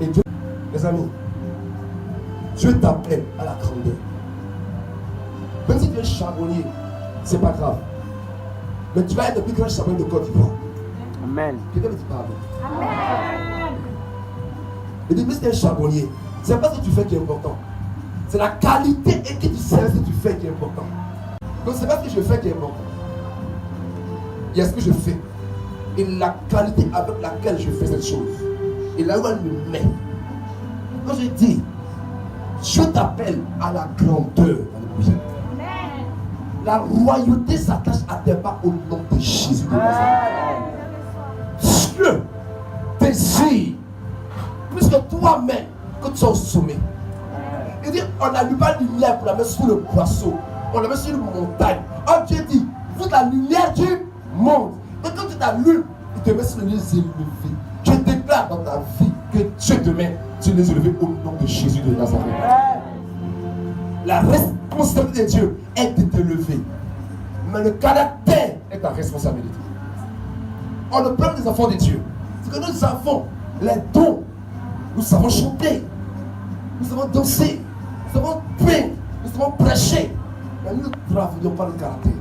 Et Dieu, les amis, Dieu t'appelle à la grandeur. Même si tu es charbonnier, c'est pas grave. Mais tu vas être le plus grand charbonnier de Côte d'Ivoire. Amen. Quelqu'un me dit pas amen. Amen. Et dis, mais si tu es charbonnier, c'est pas ce que tu fais qui est important. C'est la qualité et que tu sais ce que tu fais qui est important. Donc c'est pas ce que je fais qui est important. Il y a ce que je fais. Et la qualité avec laquelle je fais cette chose. Et là où elle me met. Quand je dis, je t'appelle à la grandeur. La royauté s'attache à tes pas au nom de Jésus de Nazareth. Dieu désire plus que toi-même que tu sois au sommet. Il dit, on n'allume pas la lumière pour la mettre sous le boisseau. On la met sur une montagne. Oh, Dieu dit, vous êtes la lumière du monde. Et quand tu t'allumes, il te met sur les lieux élevés. Je déclare dans ta vie que Dieu te met sur les élevés au nom de Jésus de Nazareth. La responsabilité de Dieu est de te lever. Mais le caractère est ta responsabilité. On le problème des enfants de Dieu, c'est que nous avons les dons. Nous savons chanter. Nous savons danser. Nous savons peindre. Nous savons prêcher. Mais nous ne travaillons pas le caractère.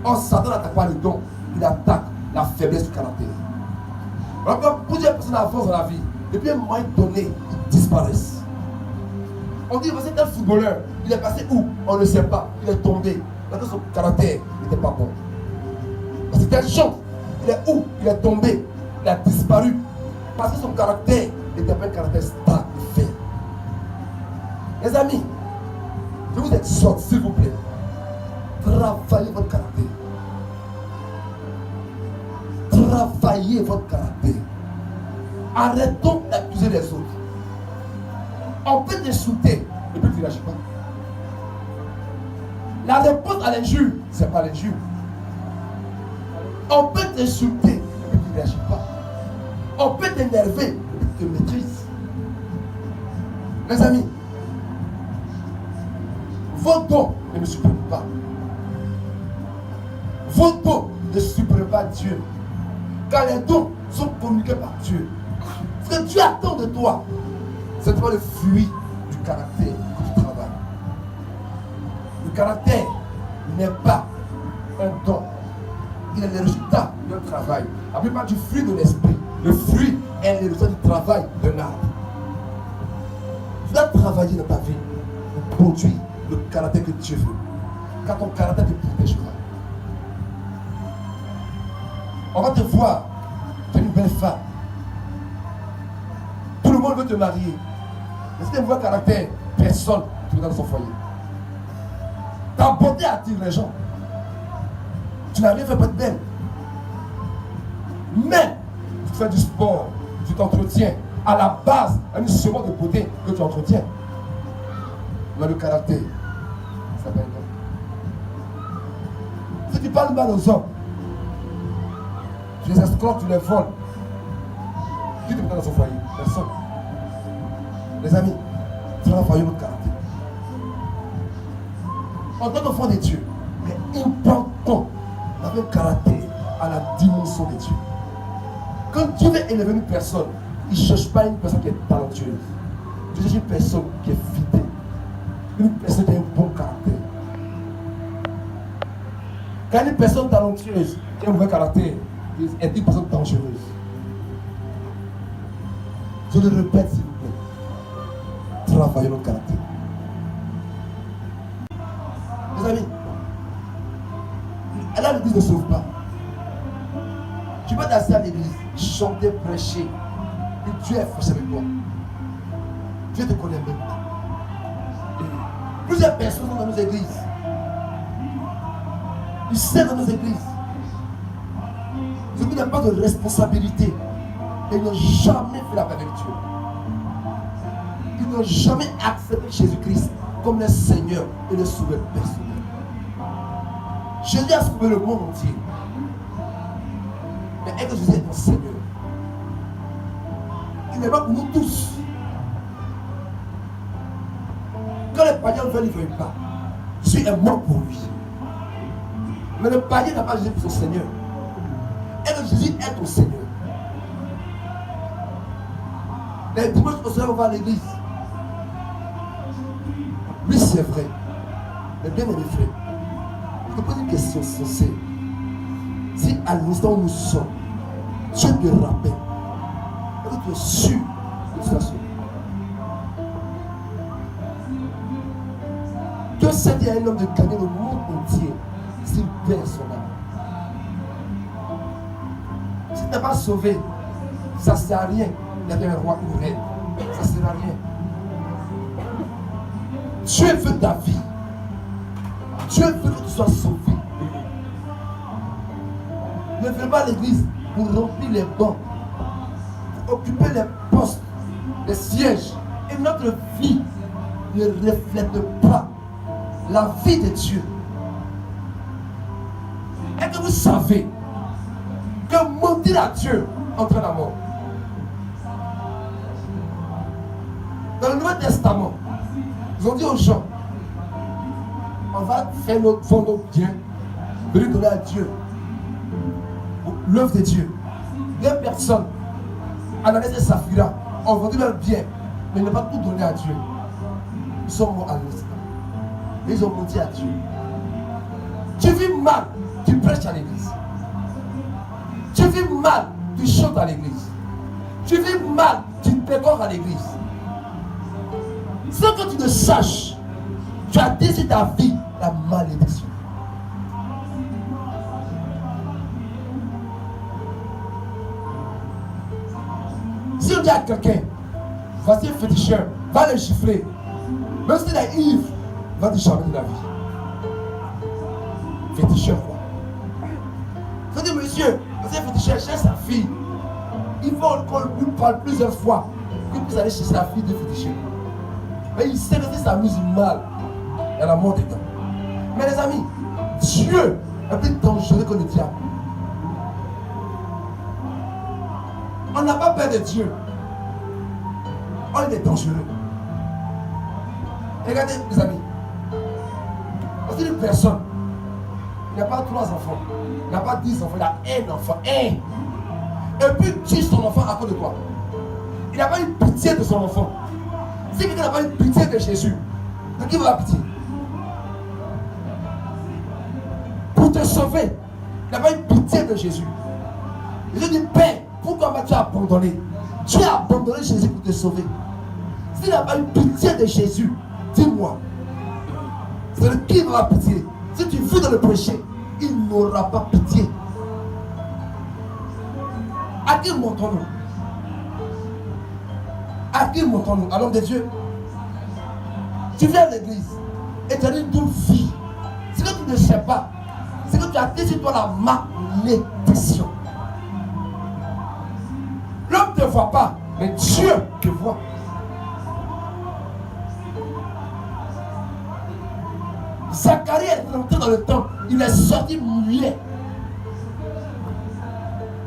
On Satan n'attaque pas le don. Il attaque la faiblesse du caractère. Alors, plusieurs personnes avancent dans la vie. Depuis un moment donné, ils disparaissent. On dit, c'est un footballeur. Il est passé où? On ne sait pas. Il est tombé. Parce que son caractère n'était pas bon. C'est un chant. Il est où? Il est tombé. Il a disparu. Parce que son caractère n'était pas un caractère stable, fait. Les amis, je vous exhorte, s'il vous plaît. Travaillez votre caractère. Travaillez votre caractère. Arrêtons d'accuser les autres. On peut t'insulter, et puis tu ne réagis pas. La réponse à l'injure, ce n'est pas l'injure. On peut t'insulter, et puis tu ne réagis pas. On peut t'énerver, et puis tu te maîtrises. Les amis, vos dons ne me suppriment pas. Vos dons ne suppriment pas Dieu. Car les dons sont communiqués par Dieu. Ce que Dieu attend de toi, c'est le fruit du caractère que tu travailles. Le caractère n'est pas un don. Il est le résultat d'un travail. La plupart du fruit de l'esprit. Le fruit est le résultat du travail d'un arbre. Tu dois travailler dans ta vie pour produire le caractère que Dieu veut. Car ton caractère te protégera. On va te voir, tu es une belle femme. Tout le monde veut te marier. Mais si tu as un mauvais caractère, personne ne te dans son foyer. Ta beauté attire les gens. Tu n'as rien fait pour être belle. Mais tu fais du sport, tu t'entretiens. À la base, un instrument de beauté que tu entretiens. Mais le caractère, ça va être bon. Si tu parles mal aux hommes, tu les escroques, tu les voles. Qui te met dans son foyer? Personne. Les amis, travaillons notre caractère. En tant qu'enfant de Dieu, il est important d'avoir un caractère à la dimension de Dieu. Quand Dieu veut élever une personne, il ne cherche pas une personne qui est talentueuse. Dieu cherche une personne qui est fidèle. Une personne qui a un bon caractère. Quand une personne talentueuse qui a un mauvais caractère, elle est une personne dangereuse. Je le répète s'il vous plaît. Travaillons notre caractère. Les amis, là l'église ne sauve pas. Tu peux t'asseoir à l'église, chanter, prêcher, et Dieu est fâché avec toi. Dieu te connaît même pas. Plusieurs personnes sont dans nos églises. Ils servent dans nos églises. Ceux qui n'ont pas de responsabilité, et ils n'ont jamais fait la paix avec Dieu. Ils n'ont jamais accepté Jésus-Christ comme le Seigneur et le Sauveur personnel. Jésus a sauvé le monde entier. Mais est-ce que Jésus est mon Seigneur? Il est mort pour nous tous. Quand les païens veulent, ils ne veulent pas. Jésus est mort pour lui. Mais le païen n'a pas Jésus pour son Seigneur. Est-ce que Jésus est ton Seigneur? Les dimanches, on va à l'église. Oui, c'est vrai. Mais bien aimé frère, je te pose une question sincère. Si à l'instant où nous sommes, Dieu te rappelle, est-ce que tu es sûr que tu seras sauvé? Dieu sait qu'il y a un homme de gagner le monde entier s'il perd son âme. Si tu n'es pas sauvé, ça ne sert à rien d'être un roi ou reine. Ça ne sert à rien. Dieu veut ta vie. Dieu veut que tu sois sauvé. Ne viens pas à l'église pour remplir les bancs, pour occuper les postes, les sièges. Et notre vie ne reflète pas la vie de Dieu. Est-ce que vous savez que mentir à Dieu entraîne la mort? Dans le Nouveau Testament, ils ont dit aux gens, on va faire vendre nos biens, venir donner à Dieu, l'œuvre de Dieu. Deux personnes, Ananias et Saphira, ont vendu leurs biens, mais ils n'ont pas tout donné à Dieu. Ils sont morts à l'instant. Ils ont menti à Dieu. Tu vis mal, tu prêches à l'église. Tu vis mal, tu chantes à l'église. Tu vis mal, tu pécores à l'église. Sans que tu ne saches, tu as décidé ta vie la malédiction. Si on dit à quelqu'un, voici un féticheur, va le chiffrer. Même s'il est ivre, va te charmer de la vie. Féticheur quoi? Je dis monsieur, voici un féticheur, cherche sa fille. Il faut qu'on lui parle plusieurs fois qu'il puisse aller chercher la fille de féticheur. Mais il sait que si ça s'amuse mal, il y a la mort dedans. Mais les amis, Dieu est plus dangereux que le diable. On n'a pas peur de Dieu. On est dangereux. Regardez, mes amis. Parce qu'une personne, il n'a pas 3 enfants, il n'a pas 10 enfants, il a un enfant, un. Et puis tue son enfant à cause de toi. Il n'a pas eu pitié de son enfant. Si quelqu'un n'a pas eu pitié de Jésus, de qui va la pitié? Pour te sauver, il n'a pas eu pitié de Jésus. Je dis, Père, pourquoi m'as-tu abandonné? Tu as abandonné Jésus pour te sauver. S'il n'a pas eu pitié de Jésus, dis-moi, c'est de qui va la pitié? Si tu vis dans le péché, il n'aura pas pitié. À qui montons-nous? À qui montons-nous? À l'homme de Dieu? Tu viens à l'église et tu as une double vie. Ce que tu ne sais pas, c'est que tu as dit sur toi la malédiction. L'homme ne te voit pas, mais Dieu te voit. Zacharie est rentré dans le temple, il est sorti muet.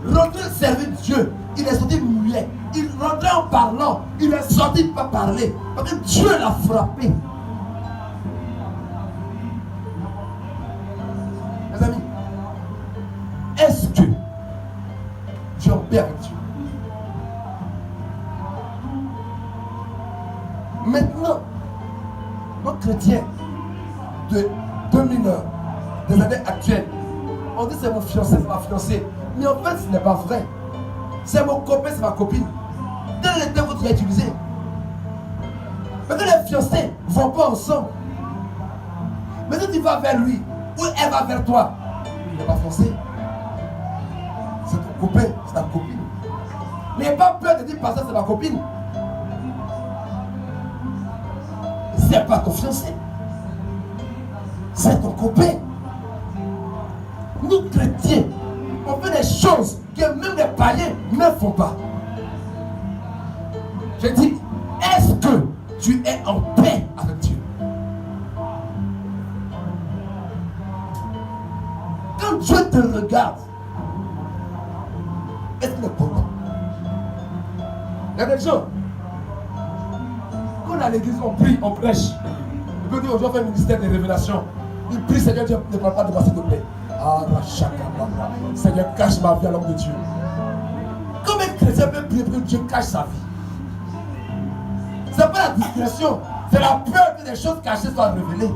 Rentré servir Dieu, il est sorti muet. Il rentrait en parlant, il est sorti pas parler. Parce que Dieu l'a frappé. Mes amis, est-ce que tu es en paix avec Dieu? Maintenant, nos chrétiens de 2000 des années actuelles, on dit c'est mon fiancé, c'est ma fiancée. Mais en fait, ce n'est pas vrai. C'est mon copain, c'est ma copine. Quel est le terme que tu as utilisé? Mais que les fiancés ne vont pas ensemble. Mais si tu vas vers lui, ou elle va vers toi, il n'est pas fiancé. C'est ton copain, c'est ta copine. N'aie pas peur de dire, pasteur, c'est ma copine. C'est pas ton fiancé. C'est ton copain. Nous chrétiens, on fait des choses que même les païens ne font pas. Je dis, est-ce que tu es en paix avec Dieu? Quand Dieu te regarde, est-ce qu'il est content? Il y a des gens, quand on est à l'église, on prie, on prêche. On peut dire, aujourd'hui, on fait un ministère de révélation. Il prie, Seigneur Dieu, ne parle pas de moi, s'il te plaît. Ah, Seigneur, cache ma vie à l'homme de Dieu. Comme un chrétien peut prier pour que Dieu cache sa vie? la discrétion, c'est la peur que des choses cachées soient révélées.